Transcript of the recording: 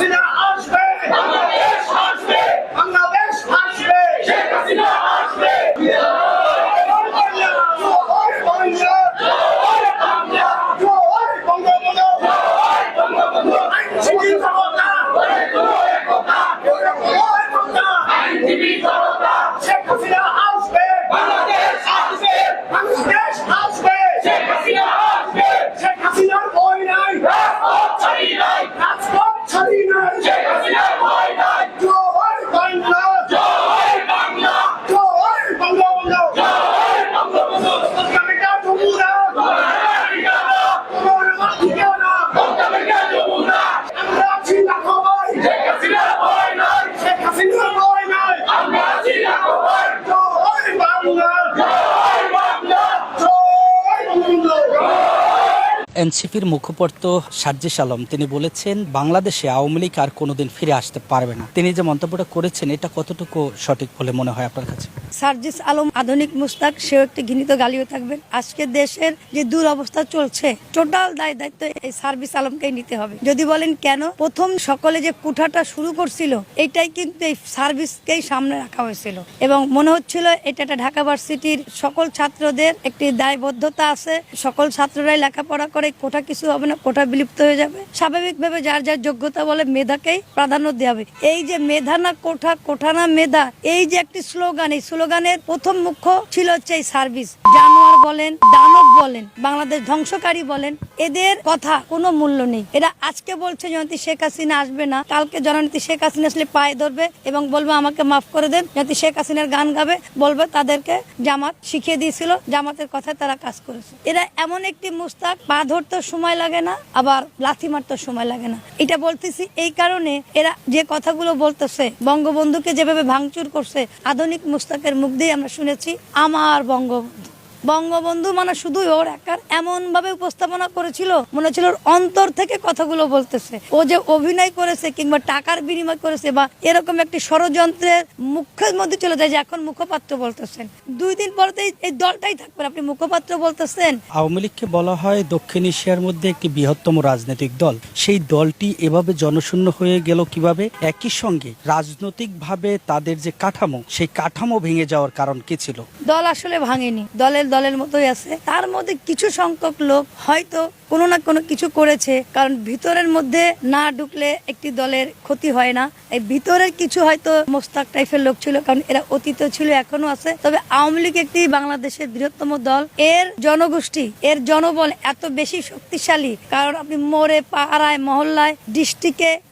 হাসিনা আসবে, বাংলাদেশ আসবে, বাংলাদেশ আসবে, শেখ হাসিনা আসবে। এনসিপির মুখপাত্র সার্জিস আলম তিনি বলেছেন বাংলাদেশে আওয়ামী লীগ আর কোনোদিন ফিরে আসতে পারবে না। তিনি যে মন্তব্যটা করেছেন এটা কতটুকু সঠিক বলে মনে হয় আপনার কাছে? সার্জিস আলম আধুনিক মুস্তাক, সেও একটি ঘৃণিত গালিও থাকবেন। আজকে দেশের যে দুরবস্থা চলছে টোটাল দায় দায়িত্ব এই সার্জিস আলমকেই নিতে হবে। যদি বলেন কেন, প্রথম সকলে যে কুঠাটা শুরু করছিল এটাই কিন্তু এই সার্ভিসকেই সামনে রাখা হয়েছিল এবং মনে হচ্ছিল এটা একটা ঢাকা ভার্সিটির সকল ছাত্রদের একটি দায়বদ্ধতা আছে। সকল ছাত্ররাই লেখাপড়া করে, কোঠা কিছু হবে না, কোঠা বিলুপ্ত হয়ে যাবে। স্বাভাবিকভাবে যার যার যোগ্যতা বলে মেধাকেই প্রাধান্য দেওয়া হবে। এই যে মেধা না কোঠা, কোঠা না মেধা, এই যে একটি স্লোগান, এই স্লোগানের প্রথম মুখ্য ছিল হচ্ছে এই সার্ভিস। জানোয়ার বলেন, দানব বলেন, বাংলাদেশ ধ্বংসকারী বলেন, এদের কথা কোনো মূল্য নেই। এরা আজকে বলছে জয়ন্তী শেখ হাসিনা আসবে না, কালকে জননেত্রী শেখ হাসিনা আসলে পায়ে ধরবে এবং বলবে আমাকে মাফ করে দেন। জয়ন্তী শেখ হাসিনার গান গাবে, বলবে তাদেরকে জামাত শিখিয়ে দিয়েছিল, জামাতের কথায় তারা কাজ করেছে। এরা এমন একটি মুস্তাক, পা ধরতে সময় লাগে না, আবার লাথি মারতে সময় লাগে না। এটা বলতেছি এই কারণে, এরা যে কথাগুলো বলতেছে, বঙ্গবন্ধুকে যেভাবে ভাঙচুর করছে, আধুনিক মুস্তাকের মুখ দিয়ে আমরা শুনেছি আমার বঙ্গবন্ধু। বঙ্গবন্ধু মানে শুধুই ওর একার, এমন ভাবে উপস্থাপনা করেছিল মনে হচ্ছিল ওর অন্তর থেকে কথাগুলো বলতেছে। ও যে অভিনয় করেছে কিংবা টাকার বিনিময় করেছে বা এরকম একটি ষড়যন্ত্রের মুখের মধ্যে চলে যায় যে এখন মুখপাত্র বলতেছেন। 2 দিন পরেই এই দলটাই থাকবে, আপনি মুখপাত্র বলতেছেন। আওয়ামী লীগকে বলা হয় দক্ষিণ এশিয়ার মধ্যে একটি বৃহত্তম রাজনৈতিক দল। সেই দলটি এভাবে জনশূন্য হয়ে গেল কিভাবে? একই সঙ্গে রাজনৈতিকভাবে তাদের যে কাঠামো, সেই কাঠামো ভেঙে যাওয়ার কারণ কি ছিল? দল আসলে ভাঙেনি, দলের মতোই আছে। তার মধ্যে কিছু সংখ্যক লোক হয়তো কোনো না কোনো কিছু করেছে, কারণ ভিতরের মধ্যে না ঢুকলে একটি দলের ক্ষতি হয় না। এই ভিতরের কিছু হয়তো মোস্তাক টাইপের লোক ছিল, কারণ এরা অতীত ছিল, এখনো আছে। তবে আওয়ামী লীগ একটি বাংলাদেশের বৃহত্তম দল। এর জনগোষ্ঠী, এর জনবল এত বেশি শক্তিশালী, কারণ আপনি মোড়ে, পাড়ায়, মহল্লায়, ডিস্ট্রিক্টে